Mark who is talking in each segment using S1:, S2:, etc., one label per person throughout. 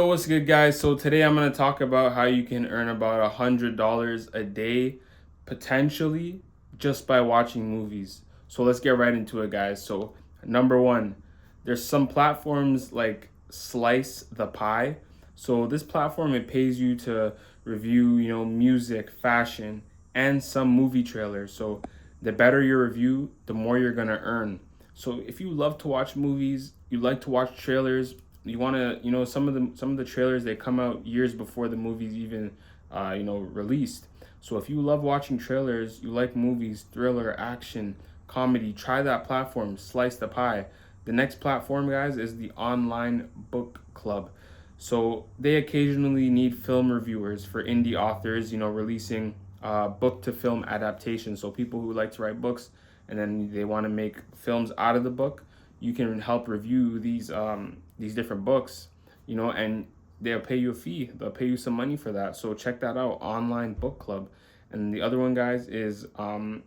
S1: So what's good, guys? So today I'm gonna talk about how you can earn about $100 a day, potentially, just by watching movies. So let's get right into it, guys. So number one, there's some platforms like Slice the Pie. So this platform, it pays you to review, music, fashion, and some movie trailers. So the better your review, the more you're gonna earn. So if you love to watch movies, you like to watch trailers, you want to, some of the trailers, they come out years before the movies even released. So if you love watching trailers, you like movies, thriller, action, comedy, try that platform, Slice the Pie. The next platform, guys, is the Online Book Club. So they occasionally need film reviewers for indie authors, releasing book to film adaptations. So people who like to write books and then they want to make films out of the book, you can help review these different books, and they'll pay you a fee. They'll pay you some money for that. So check that out, Online Book Club. And the other one, guys, is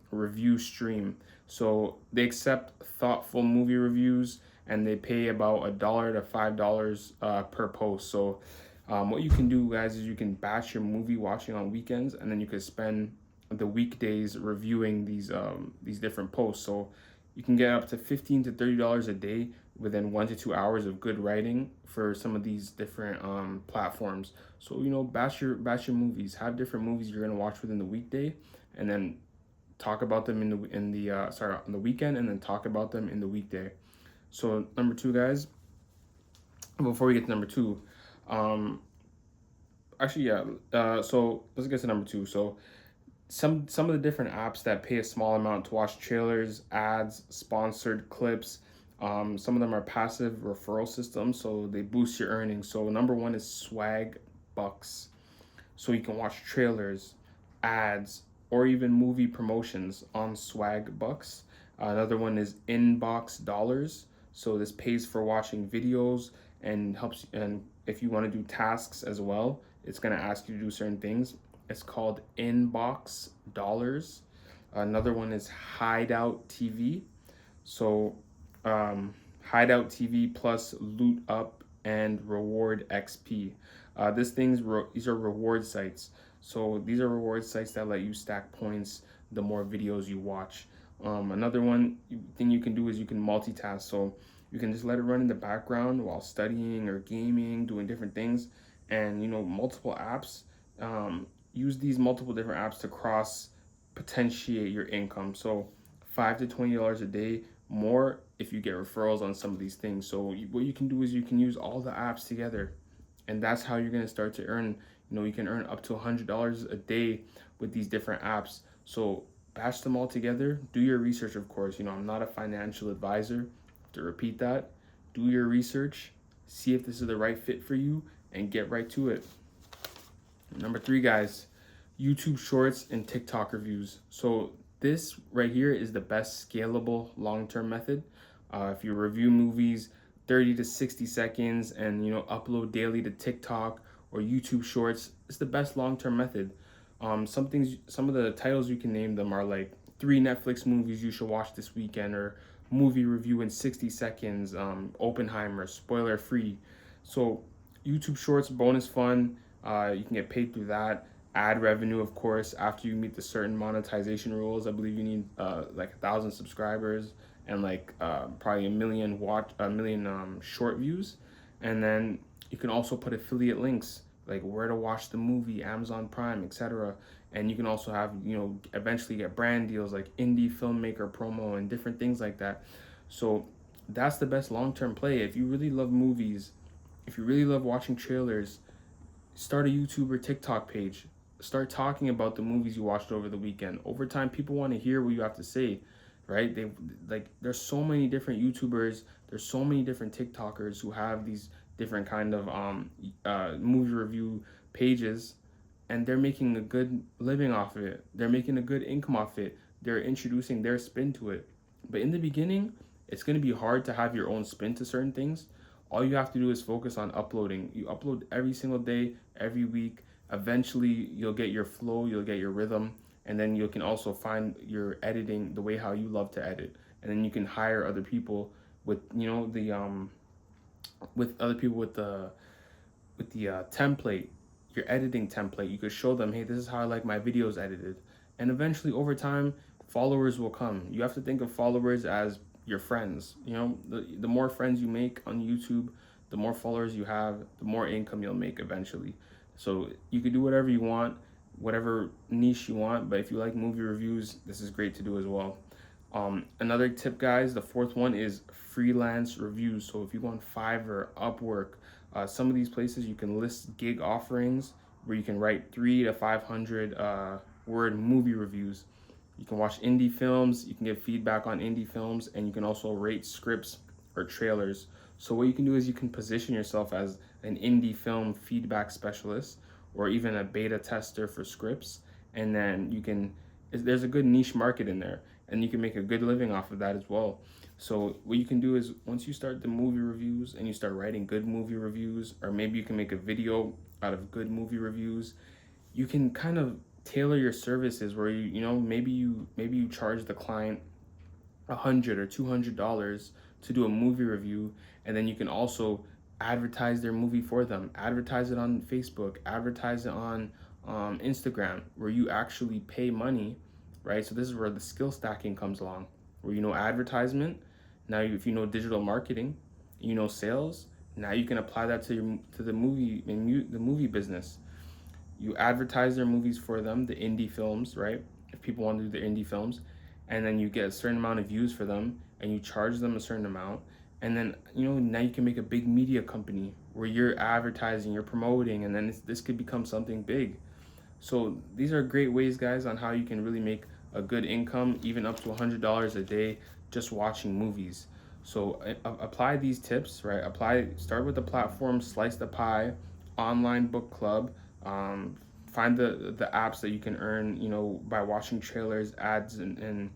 S1: Review Stream. So they accept thoughtful movie reviews, and they pay about $1 to $5 per post. So what you can do, guys, is you can batch your movie watching on weekends, and then you can spend the weekdays reviewing these different posts. So you can get up to $15 to $30 a day within 1 to 2 hours of good writing for some of these different platforms. So batch your movies, have different movies you're gonna watch within the weekday, and then talk about them on the weekend, and then talk about them in the weekday. So number two, guys. Before we get to number two, um, actually, yeah. So let's get to number two. So some of the different apps that pay a small amount to watch trailers, ads, sponsored clips. Some of them are passive referral systems, so they boost your earnings. So number one is Swag Bucks. So you can watch trailers, ads, or even movie promotions on Swag Bucks. Another one is Inbox Dollars. So this pays for watching videos and helps. And if you want to do tasks as well, it's gonna ask you to do certain things. It's called Inbox Dollars. Another one is Hideout TV. So, Hideout TV plus Loot Up and Reward XP. These are reward sites. So these are reward sites that let you stack points the more videos you watch. Another thing you can do is you can multitask. So you can just let it run in the background while studying or gaming, doing different things, and multiple apps. Use these multiple different apps to cross potentiate your income. So $5 to $20 a day more if you get referrals on some of these things. So what you can do is you can use all the apps together, and that's how you're gonna start to earn. You can earn up to $100 a day with these different apps. So batch them all together. Do your research, of course. I'm not a financial advisor. To repeat that, do your research, see if this is the right fit for you, and get right to it. Number three, guys, YouTube Shorts and TikTok reviews. So this right here is the best scalable long-term method. If you review movies 30 to 60 seconds and upload daily to TikTok or YouTube Shorts, it's the best long-term method. Some of the titles you can name them are like 3 Netflix movies you should watch this weekend, or movie review in 60 seconds, Oppenheimer, spoiler free. So YouTube Shorts, bonus fun. You can get paid through that. Ad revenue, of course, after you meet the certain monetization rules. I believe you need like 1,000 subscribers and like probably a million short views, and then you can also put affiliate links like where to watch the movie, Amazon Prime, etc. And you can also have eventually get brand deals like indie filmmaker promo and different things like that. So that's the best long term play. If you really love movies, if you really love watching trailers, start a YouTube or TikTok page. Start talking about the movies you watched over the weekend. Over time, people want to hear what you have to say, right? There's so many different YouTubers, there's so many different TikTokers who have these different kind of movie review pages, and they're making a good living off of it. They're making a good income off it. They're introducing their spin to it. But in the beginning, it's going to be hard to have your own spin to certain things. All you have to do is focus on uploading. You upload every single day, every week. Eventually, you'll get your flow, you'll get your rhythm, and then you can also find your editing the way how you love to edit. And then you can hire other people with with other people with with the template, your editing template, you could show them, hey, this is how I like my videos edited. And eventually over time, followers will come. You have to think of followers as your friends. You know, the more friends you make on YouTube, the more followers you have, the more income you'll make eventually. So you could do whatever you want, whatever niche you want, but if you like movie reviews, this is great to do as well. Another tip, guys, the fourth one is freelance reviews. So if you go on Fiverr, Upwork, some of these places you can list gig offerings where you can write 300 to 500 word movie reviews. You can watch indie films, you can give feedback on indie films, and you can also rate scripts or trailers. So what you can do is you can position yourself as an indie film feedback specialist or even a beta tester for scripts, and then there's a good niche market in there, and you can make a good living off of that as well. So what you can do is once you start the movie reviews and you start writing good movie reviews, or maybe you can make a video out of good movie reviews, you can kind of tailor your services where maybe you charge the client $100 or $200 to do a movie review, and then you can also advertise their movie for them, advertise it on Facebook, advertise it on Instagram, where you actually pay money, right? So this is where the skill stacking comes along, where you know advertisement. Now, if you know digital marketing, you know sales. Now you can apply that to the movie business. You advertise their movies for them, the indie films, right? If people want to do the indie films, and then you get a certain amount of views for them, and you charge them a certain amount, and then now you can make a big media company where you're advertising, you're promoting, and then this could become something big. So these are great ways, guys, on how you can really make a good income, even up to $100 a day, just watching movies. So apply these tips, right? Start with the platform, Slice the Pie, online book club. Find the apps that you can earn, by watching trailers, ads, and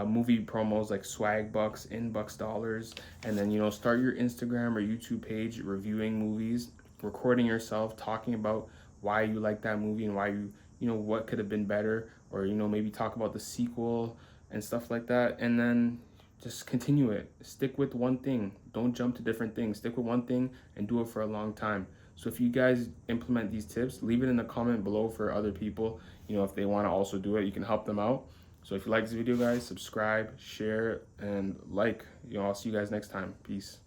S1: movie promos like swag bucks, in-bucks dollars, and then start your Instagram or YouTube page reviewing movies, recording yourself, talking about why you like that movie and why what could have been better, or maybe talk about the sequel and stuff like that, and then just continue it. Stick with one thing. Don't jump to different things. Stick with one thing and do it for a long time. So if you guys implement these tips, leave it in the comment below for other people. If they want to also do it, you can help them out. So if you like this video, guys, subscribe, share, and like. I'll see you guys next time. Peace.